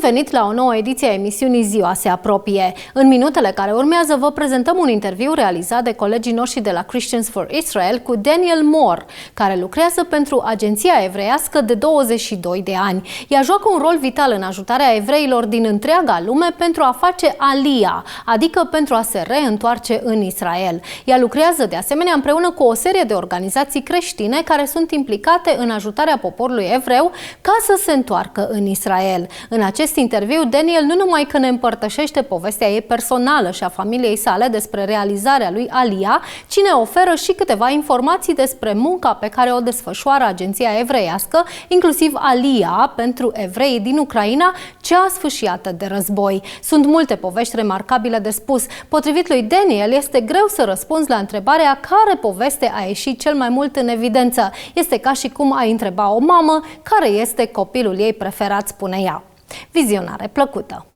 venit la o nouă ediție a emisiunii Ziua se apropie. În minutele care urmează vă prezentăm un interviu realizat de colegii noștri de la Christians for Israel cu Danielle Mor, care lucrează pentru Agenția Evreiască de 22 de ani. Ea joacă un rol vital în ajutarea evreilor din întreaga lume pentru a face aliyah, adică pentru a se reîntoarce în Israel. Ea lucrează de asemenea împreună cu o serie de organizații creștine care sunt implicate în ajutarea poporului evreu ca să se întoarcă în Israel. În acest interviu, Danielle nu numai că ne împărtășește povestea ei personală și a familiei sale despre realizarea lui aliyah, ci ne oferă și câteva informații despre munca pe care o desfășoară Agenția Evreiască, inclusiv aliyah pentru evreii din Ucraina, cea sfâșiată de război. Sunt multe povești remarcabile de spus. Potrivit lui Danielle, este greu să răspunzi la întrebarea care poveste a ieșit cel mai mult în evidență. Este ca și cum ai întreba o mamă care este copilul ei preferat, spune ea. Vizionare plăcută!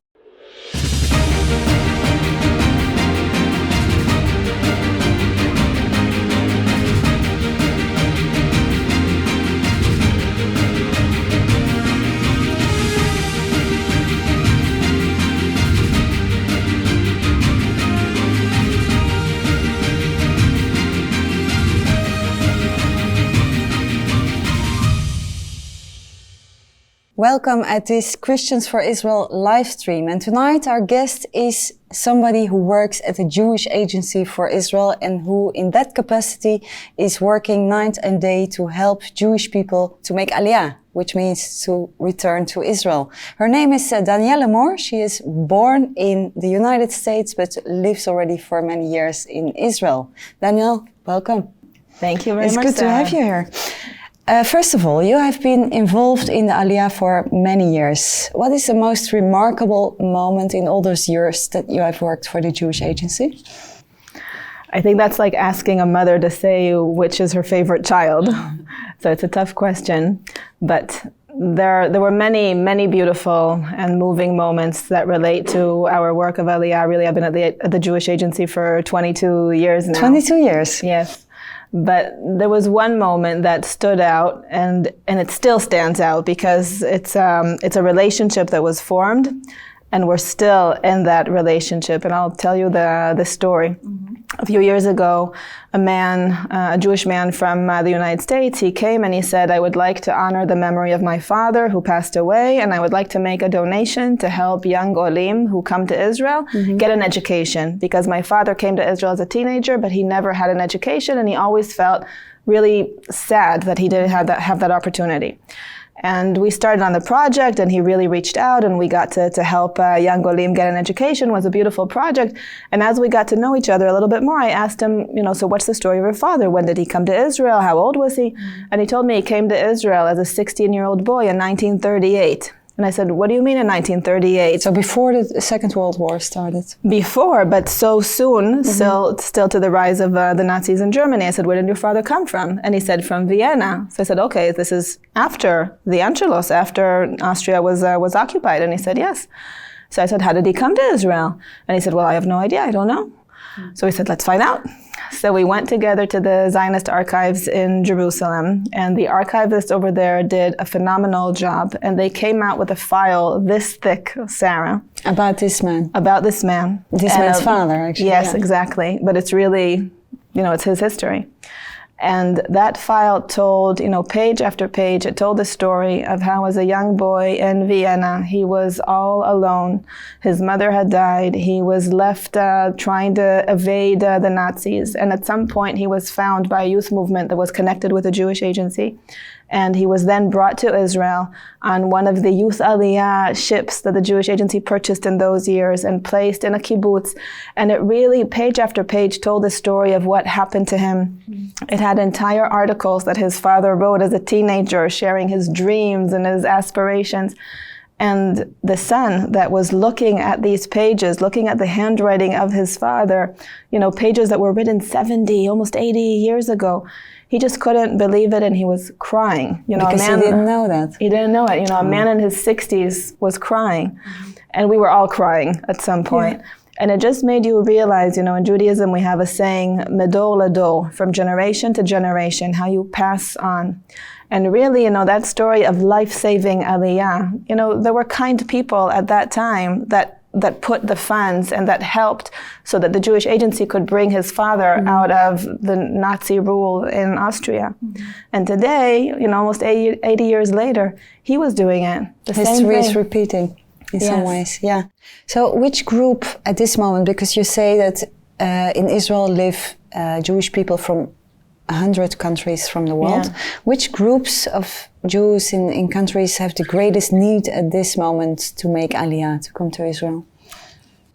Welcome at this Christians for Israel live stream, and tonight our guest is somebody who works at a Jewish agency for Israel and who in that capacity is working night and day to help Jewish people to make aliyah, which means to return to Israel. Her name is Danielle Mor. She is born in the United States but lives already for many years in Israel. Danielle, welcome. Thank you very much. It's good to have you here. First of all, you have been involved in the aliyah for many years. What is the most remarkable moment in all those years that you have worked for the Jewish agency? I think that's like asking a mother to say which is her favorite child. So it's a tough question, but there were many beautiful and moving moments that relate to our work of aliyah. Really, I've been at the Jewish agency for 22 years now. 22 years? Yes. But there was one moment that stood out, and it still stands out because it's a relationship that was formed, and we're still in that relationship. And I'll tell you the story. Mm-hmm. A few years ago, a Jewish man from the United States, he came and he said, I would like to honor the memory of my father who passed away, and I would like to make a donation to help young olim who come to Israel get an education, because my father came to Israel as a teenager, but he never had an education, and he always felt really sad that he didn't have that opportunity. And we started on the project, and he really reached out, and we got to help young olim get an education. It was a beautiful project. And as we got to know each other a little bit more, I asked him, so what's the story of your father? When did he come to Israel? How old was he? And he told me he came to Israel as a 16-year-old boy in 1938. And I said, what do you mean in 1938? So before the Second World War started? Before, but so soon, still to the rise of the Nazis in Germany. I said, where did your father come from? And he said, from Vienna. So I said, okay, this is after the Anschluss, after Austria was occupied. And he said, yes. So I said, how did he come to Israel? And he said, well, I have no idea, I don't know. So we said, let's find out. So we went together to the Zionist archives in Jerusalem, and the archivist over there did a phenomenal job, and they came out with a file this thick, Sarah. About this man? About this man. This man's father, actually. Yes, yeah. Exactly. But it's really, it's his history. And that file told, page after page, it told the story of how as a young boy in Vienna, he was all alone. His mother had died. He was left trying to evade the Nazis. And at some point, he was found by a youth movement that was connected with a Jewish agency. And he was then brought to Israel on one of the youth aliyah ships that the Jewish agency purchased in those years and placed in a kibbutz. And it really, page after page, told the story of what happened to him. It had entire articles that his father wrote as a teenager, sharing his dreams and his aspirations. And the son that was looking at these pages, looking at the handwriting of his father, pages that were written 70, almost 80 years ago, he just couldn't believe it, and he was crying. Because he didn't know that. He didn't know it. A man in his 60s was crying. And we were all crying at some point. Yeah. And it just made you realize, you know, in Judaism we have a saying, medor lador, from generation to generation, how you pass on. And really, you know, that story of life-saving aliyah, you know, there were kind people at that time that put the funds and that helped so that the Jewish Agency could bring his father out of the Nazi rule in Austria. And today, you know, almost 80 years later, he was doing it. History is repeating in some ways, yeah. So which group at this moment, because you say that in Israel live Jewish people from 100 countries from the world, which groups of Jews in countries have the greatest need at this moment to make aliyah, to come to Israel?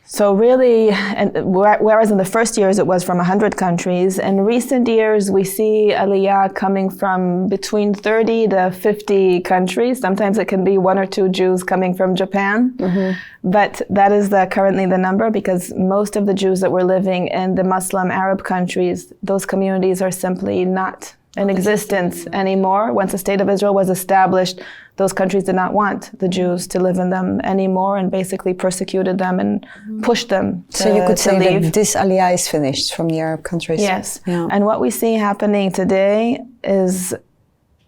So really, and whereas in the first years it was from 100 countries, in recent years we see aliyah coming from between 30 to 50 countries. Sometimes it can be 1 or 2 Jews coming from Japan, but that is currently the number, because most of the Jews that were living in the Muslim Arab countries, those communities are simply not in existence anymore. Once the state of Israel was established, those countries did not want the Jews to live in them anymore and basically persecuted them and pushed them to So you could say leave. that this aliyah is finished from the Arab countries. Yes. Yeah. And what we see happening today is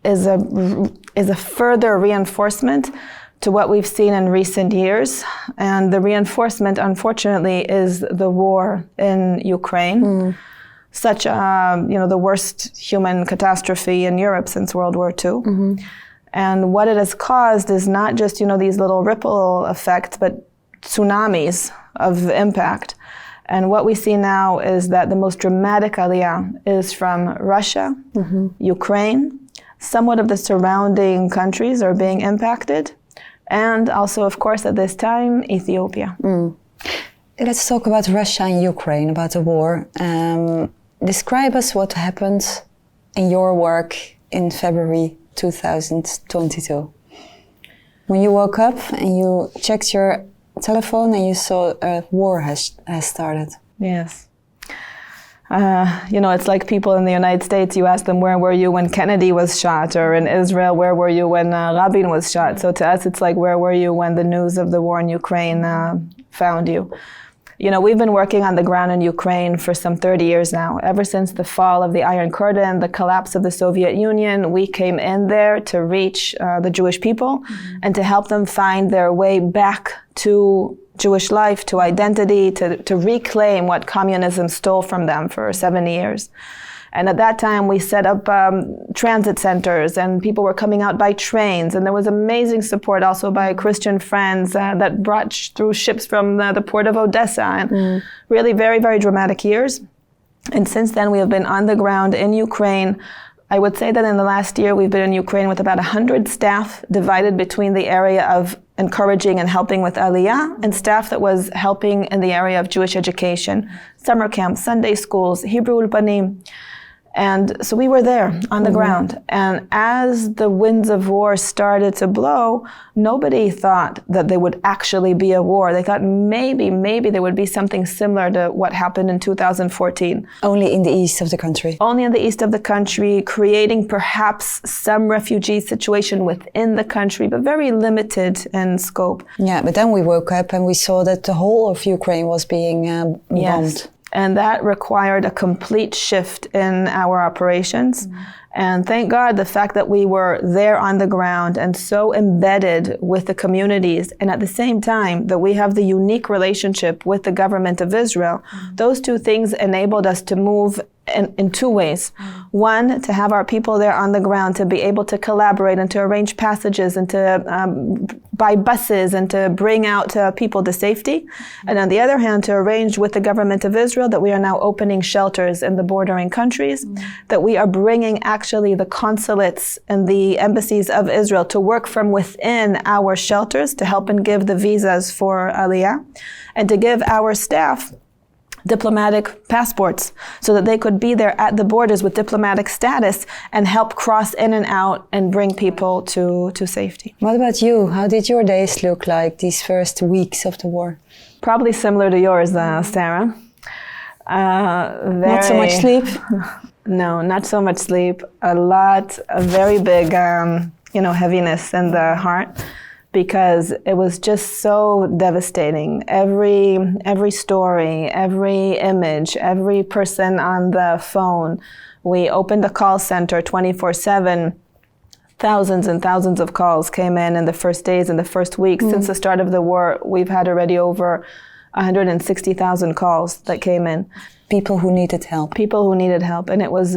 a further reinforcement to what we've seen in recent years. And the reinforcement, unfortunately, is the war in Ukraine. Such the worst human catastrophe in Europe since World War II. And what it has caused is not just, these little ripple effects, but tsunamis of impact. And what we see now is that the most dramatic aliyah is from Russia, Ukraine, somewhat of the surrounding countries are being impacted, and also, of course, at this time, Ethiopia. Let's talk about Russia and Ukraine, about the war. Describe us what happened in your work in February 2022. When you woke up and you checked your telephone and you saw a war has started. Yes. It's like people in the United States, you ask them, where were you when Kennedy was shot? Or in Israel, where were you when Rabin was shot? So to us, it's like, where were you when the news of the war in Ukraine found you? We've been working on the ground in Ukraine for some 30 years now. Ever since the fall of the Iron Curtain, the collapse of the Soviet Union, we came in there to reach the Jewish people and to help them find their way back to Jewish life, to identity, to reclaim what communism stole from them for 70 years. And at that time, we set up transit centers, and people were coming out by trains. And there was amazing support also by Christian friends that brought through ships from the port of Odessa. And really very, very dramatic years. And since then, we have been on the ground in Ukraine. I would say that in the last year, we've been in Ukraine with about 100 staff divided between the area of encouraging and helping with aliyah and staff that was helping in the area of Jewish education, summer camps, Sunday schools, Hebrew ulpanim. And so we were there on the ground. And as the winds of war started to blow, nobody thought that there would actually be a war. They thought maybe there would be something similar to what happened in 2014. Only in the east of the country. Only in the east of the country, creating perhaps some refugee situation within the country, but very limited in scope. Yeah, but then we woke up and we saw that the whole of Ukraine was being bombed. Yes. And that required a complete shift in our operations. And thank God the fact that we were there on the ground and so embedded with the communities, and at the same time that we have the unique relationship with the government of Israel, those two things enabled us to move in two ways. One, to have our people there on the ground to be able to collaborate and to arrange passages and to buy buses and to bring out people to safety. And on the other hand, to arrange with the government of Israel that we are now opening shelters in the bordering countries, that we are bringing actually the consulates and the embassies of Israel to work from within our shelters to help and give the visas for aliyah, and to give our staff diplomatic passports so that they could be there at the borders with diplomatic status and help cross in and out and bring people to safety. What about you? How did your days look like these first weeks of the war? Probably similar to yours, Sarah. Not so much sleep? No, not so much sleep. A very big, heaviness in the heart, because it was just so devastating. Every story, every image, every person on the phone. We opened a call center 24/7. Thousands and thousands of calls came in the first days, in the first weeks. Since the start of the war, we've had already over 160,000 calls that came in. People who needed help. People who needed help. And it was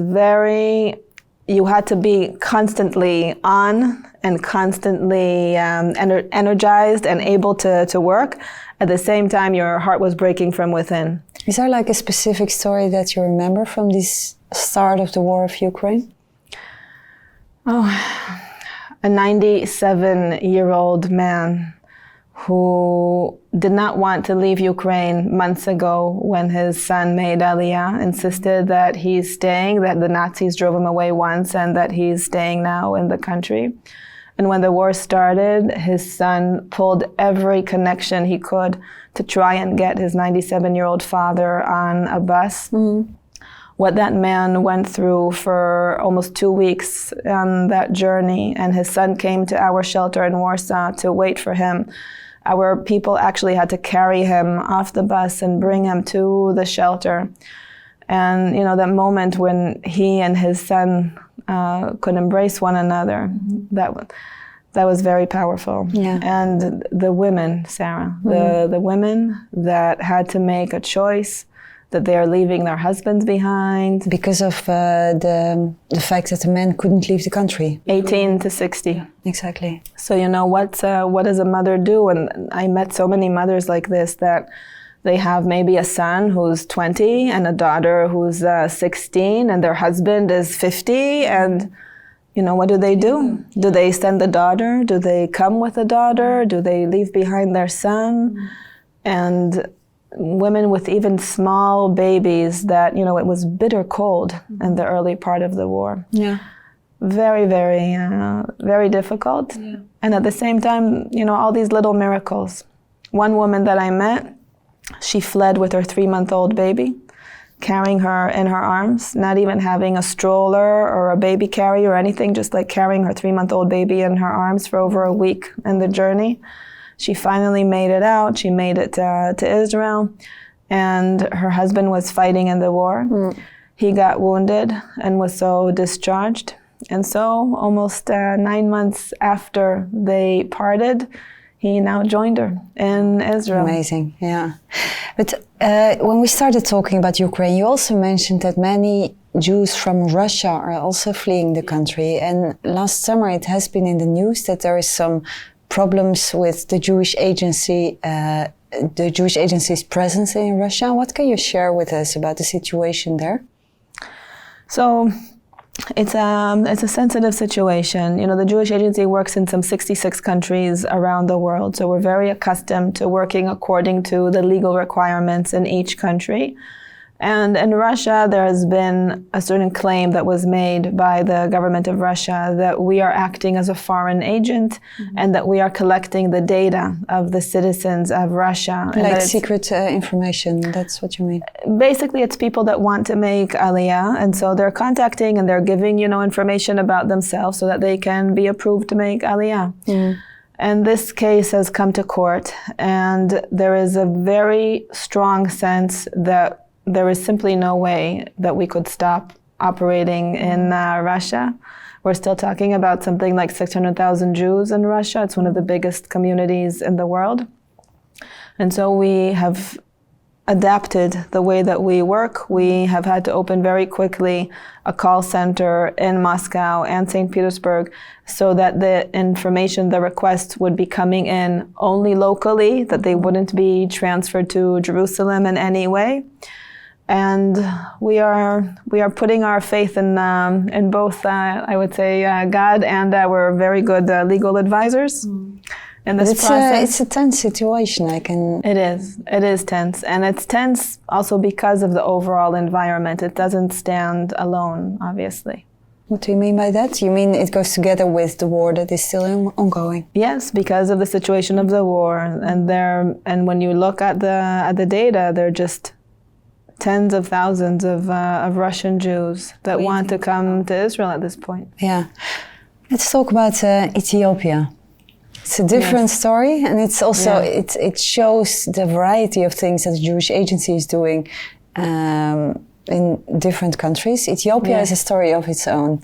you had to be constantly on and constantly energized and able to work. At the same time, your heart was breaking from within. Is there like a specific story that you remember from this start of the war of Ukraine? Oh, a 97-year-old man who did not want to leave Ukraine months ago when his son made aliyah, insisted that he's staying, that the Nazis drove him away once and that he's staying now in the country. And when the war started, his son pulled every connection he could to try and get his 97-year-old father on a bus. What that man went through for almost 2 weeks on that journey, and his son came to our shelter in Warsaw to wait for him. Our people actually had to carry him off the bus and bring him to the shelter. And, you know, that moment when he and his son could embrace one another, that was very powerful. Yeah. And the women, Sarah, the women that had to make a choice, that they are leaving their husbands behind. Because of the fact that the men couldn't leave the country. 18 to 60. Exactly. So you know, what does a mother do? And I met so many mothers like this, that they have maybe a son who's 20 and a daughter who's 16 and their husband is 50. And you know, what do? Do they send the daughter? Do they come with the daughter? Do they leave behind their son? And women with even small babies that, you know, it was bitter cold in the early part of the war. Yeah. Very, very, very difficult. Yeah. And at the same time, you know, all these little miracles. One woman that I met, she fled with her 3-month-old baby, carrying her in her arms, not even having a stroller or a baby carrier or anything, just like carrying her 3-month-old baby in her arms for over a week in the journey. She finally made it out. She made it to Israel, and her husband was fighting in the war. He got wounded and was so discharged. And so almost 9 months after they parted, he now joined her in Israel. Amazing, yeah. But when we started talking about Ukraine, you also mentioned that many Jews from Russia are also fleeing the country. And last summer it has been in the news that there is some problems with the Jewish agency's presence in Russia. What can you share with us about the situation there? So it's a sensitive situation. You know, the Jewish Agency works in some 66 countries around the world, so we're very accustomed to working according to the legal requirements in each country. And in Russia, there has been a certain claim that was made by the government of Russia that we are acting as a foreign agent and that we are collecting the data of the citizens of Russia. Like secret information, that's what you mean? Basically, it's people that want to make aliyah, and so they're contacting and they're giving, you know, information about themselves so that they can be approved to make aliyah. And this case has come to court, and there is a very strong sense that there is simply no way that we could stop operating in Russia. We're still talking about something like 600,000 Jews in Russia. It's one of the biggest communities in the world. And so we have adapted the way that we work. We have had to open very quickly a call center in Moscow and St. Petersburg so that the information, the requests would be coming in only locally, that they wouldn't be transferred to Jerusalem in any way. And we are putting our faith in both, I would say, God and our very good legal advisors in this process. It's a tense situation. It is tense, and it's tense also because of the overall environment. It doesn't stand alone, obviously. What do you mean by that? You mean it goes together with the war that is still ongoing? Yes, because of the situation of the war, and when you look at the data, they're just tens of thousands of Russian Jews that want to come to Israel at this point. Yeah. Let's talk about Ethiopia. It's a different story, and it's also it shows the variety of things that the Jewish Agency is doing in different countries. Ethiopia is a story of its own.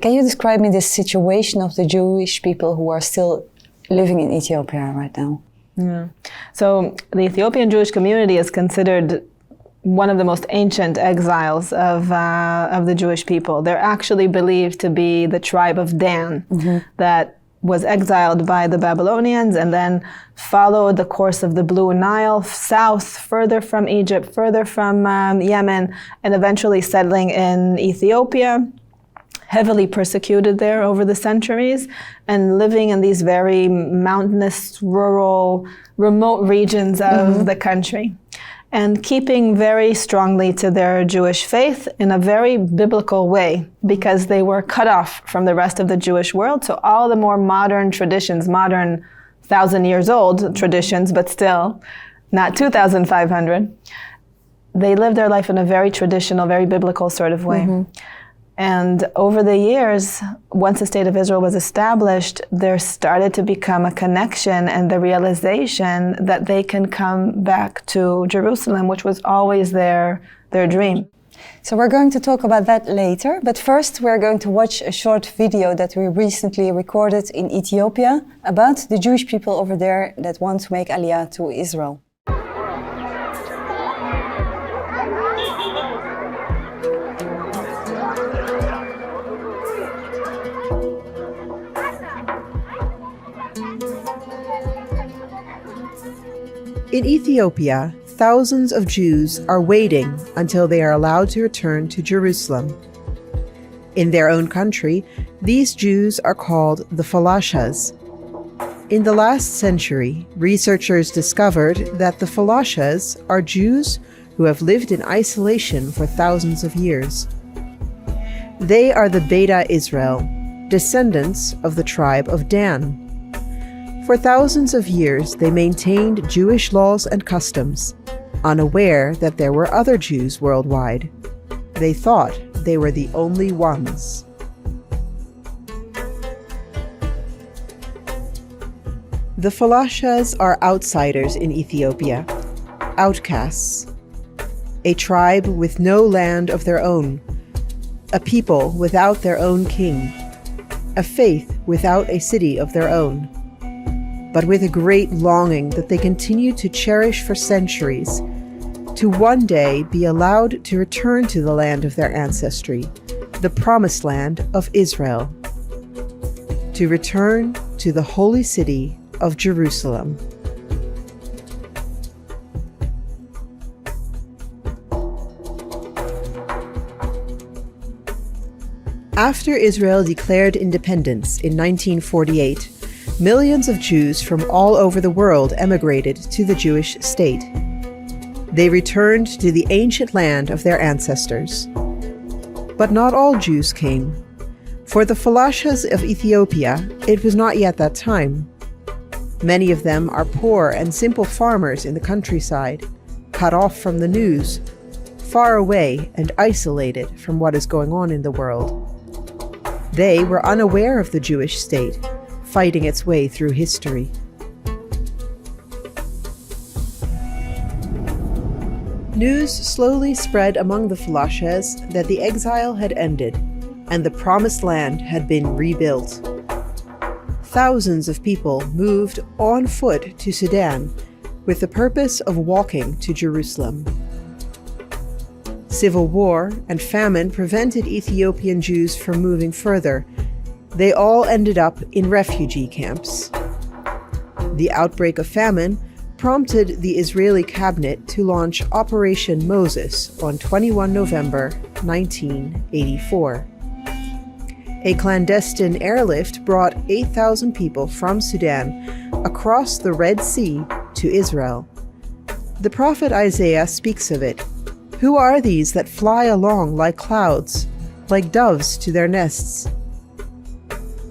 Can you describe me the situation of the Jewish people who are still living in Ethiopia right now? Yeah. So the Ethiopian Jewish community is considered one of the most ancient exiles of the Jewish people. They're actually believed to be the tribe of Dan that was exiled by the Babylonians and then followed the course of the Blue Nile south, further from Egypt, further from Yemen, and eventually settling in Ethiopia, heavily persecuted there over the centuries, and living in these very mountainous, rural, remote regions of the country, and keeping very strongly to their Jewish faith in a very biblical way, because they were cut off from the rest of the Jewish world. So all the more modern traditions, modern 1,000 years old traditions, but still not 2,500, they lived their life in a very traditional, very biblical sort of way. And over the years, once the State of Israel was established, there started to become a connection and the realization that they can come back to Jerusalem, which was always their dream. So we're going to talk about that later, but first we're going to watch a short video that we recently recorded in Ethiopia about the Jewish people over there that want to make aliyah to Israel. In Ethiopia, thousands of Jews are waiting until they are allowed to return to Jerusalem. In their own country, these Jews are called the falashas. In the last century, researchers discovered that the falashas are Jews who have lived in isolation for thousands of years. They are the Beta Israel, descendants of the tribe of Dan. For thousands of years, they maintained Jewish laws and customs, unaware that there were other Jews worldwide. They thought they were the only ones. The falashas are outsiders in Ethiopia, outcasts, a tribe with no land of their own, a people without their own king, a faith without a city of their own, but with a great longing that they continue to cherish for centuries, to one day be allowed to return to the land of their ancestry, the promised land of Israel, to return to the holy city of Jerusalem. After Israel declared independence in 1948, millions of Jews from all over the world emigrated to the Jewish state. They returned to the ancient land of their ancestors. But not all Jews came. For the falashas of Ethiopia, it was not yet that time. Many of them are poor and simple farmers in the countryside, cut off from the news, far away and isolated from what is going on in the world. They were unaware of the Jewish state, fighting its way through history. News slowly spread among the falashas that the exile had ended and the promised land had been rebuilt. Thousands of people moved on foot to Sudan with the purpose of walking to Jerusalem. Civil war and famine prevented Ethiopian Jews from moving further. They all ended up in refugee camps. The outbreak of famine prompted the Israeli cabinet to launch Operation Moses on 21 November 1984. A clandestine airlift brought 8,000 people from Sudan across the Red Sea to Israel. The prophet Isaiah speaks of it. Who are these that fly along like clouds, like doves to their nests?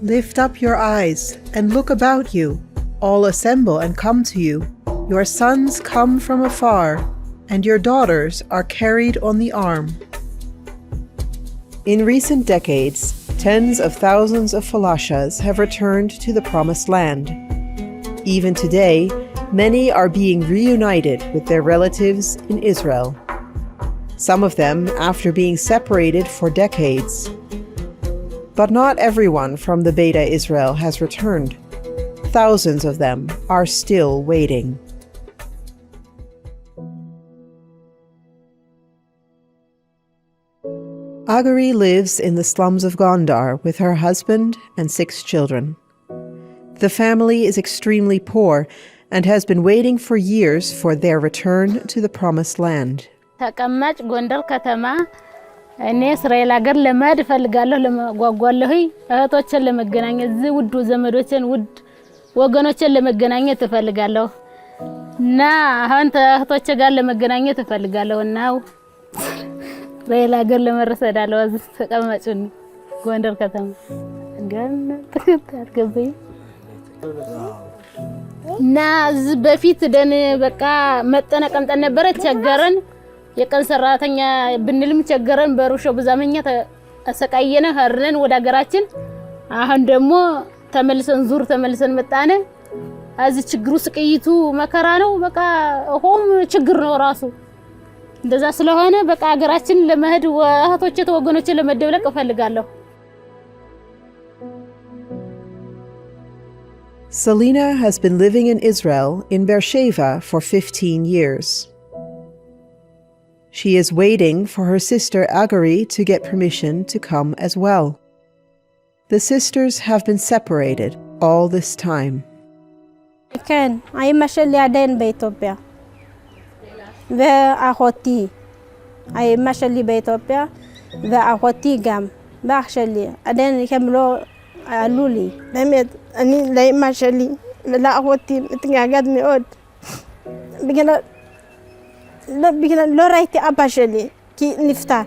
Lift up your eyes and look about you. All assemble and come to you. Your sons come from afar, and your daughters are carried on the arm. In recent decades, Tens of thousands of falashas have returned to the Promised Land. Even today, many are being reunited with their relatives in Israel. Some of them after being separated for decades. But not everyone from the Beta Israel has returned. Thousands of them are still waiting. Agari lives in the slums of Gondar with her husband and 6 children. The family is extremely poor and has been waiting for years for their return to the Promised Land. ተቀማጭ ጎንደር ከተማ እኔ እስራኤል ሀገር ለመሄድ እፈልጋለሁ ለጓጓለሁ እህቶችን ለመገናኘት እዚህ ውድ ዘመዶችን ውድ ወገኖችን ለመገናኘት እፈልጋለሁ እና አሁን እህቶቼ ጋር ለመገናኘት እፈልጋለሁና እስራኤል ሀገር ለመረሰዳለሁ እዚህ ተቀማጭ ጎንደር ከተማ ገነት ታርገበይ እና በፊት ደን በቃ መጠነቀምጠን ነበር ቸገረን የቀን ሰራተኛ ብንልም ቸገረን በሩሾ በዛመኛ ተሰቃየነ ሀርነን ወደ ሀገራችን አሁን ደግሞ ተመልሰን መጣነ አዚ ችግሩ ስቅይቱ መከራ ነው በቃ ሆም ችግር ነው ራሱ እንደዛ ስለሆነ በቃ ሀገራችን ለመሄድ ወህቶቼ ተወገኖቼ ለመደብለቅ እፈልጋለሁ። Selina has been living in Israel in Beersheva for 15 years. She is waiting for her sister Agari to get permission to come as well. The sisters have been separated all this time. كان أي مشل عدين بإثيوبيا وأخوتي أي مشل بإثيوبيا وأخوتي جام بأخشلي عدين كملوا قالوا لي بمد أني لا مشلي لا أخوتي تنقعد ميود بيجنا لو رايتي أباشلي كي نفتح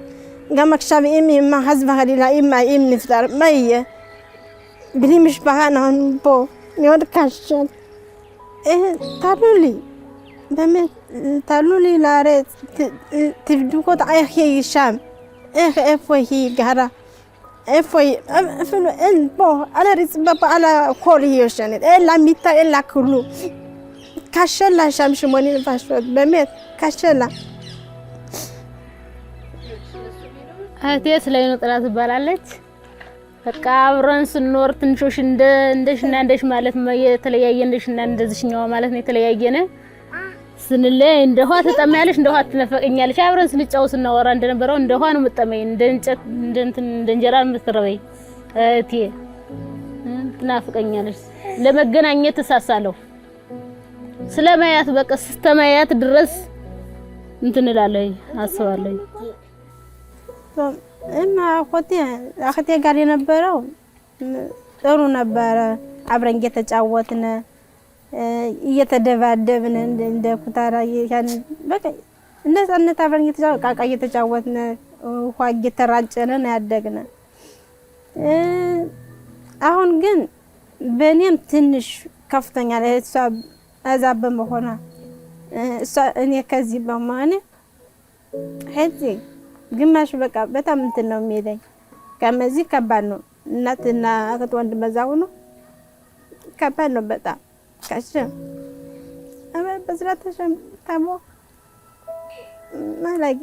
قامك شافي إمي ما حزبها لي لا إما إم نفتح ما هي بلي مش بهانا بو يود كاشن تقولي بمت تقولي لا ريت تبدوكو تعيخي الشام إفوي هي جهرة إفوي إفلو إن بو على ريت بابا على كوري يوشان إلا ميتا إلا كلو كاشلا شام شموني الفاشوت بمت كاشلا هاتي سلاينو طلعت بالالت በቃ አብረን ስንኖር ትንሾሽ እንደሽና እንደሽ ማለት የተለያየ እንደሽና እንደዚህኛው ማለት ነው የተለያየነ ስንለይ እንደሆ ተጠማያለሽ እንደሆ ትነፈቀኛለሽ አብረን ስንጫው ስናወራ እንደነበረው እንደሆ ነው መጠመኝ እንደንጨት እንደንጀራ ምትረበይ እቴ ትናፍቀኛለሽ ለመገናኘት ተሳሳለሁ ስለማያት በቃ ስተማያት ድረስ እንትንላለኝ አስባለኝ እማ አخته ጋር የነበረው ጥሩ ነበር አብረን እየተጫወትን እየተደባደብን እንደ ኩታራ ያን በቃ እንደዛነት አብረን እየተጫወትን ውሃ እየተራጨን ያደግነ አሁን ግን በእኔም ትንሽ ከፍተኛ ለእሷ አዛብ በመሆኗ እሷ እኔ ከዚህ በማኔ ሄጂ ግማሽ በቃ በጣም እንትን ነው የሚለኝ ከመዚህ ከባድ ነው እናትና እህት ወንድ መዛው ነው ከባድ ነው በጣም ካሽ በዝራት ተሸም ታሞ ማላቂ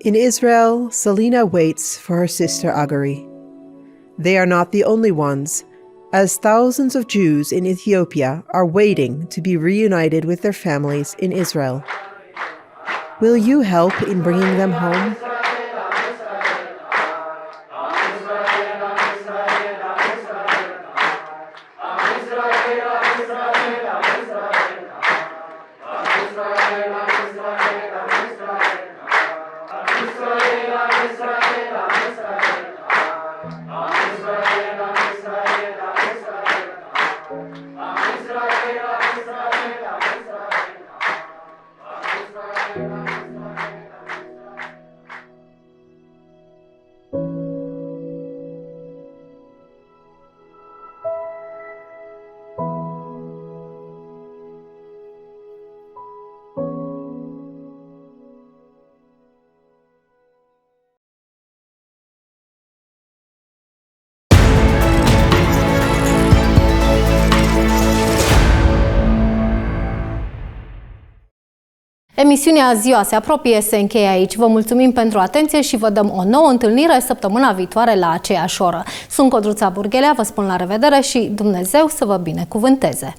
In Israel, Selina waits for her sister Agari. They are not the only ones, as thousands of Jews in Ethiopia are waiting to be reunited with their families in Israel. Will you help in bringing them home? Emisiunea Ziua se apropie, se încheie aici. Vă mulțumim pentru atenție și vă dăm o nouă întâlnire săptămâna viitoare la aceeași oră. Sunt Codruța Burghelea, vă spun la revedere și Dumnezeu să vă binecuvânteze!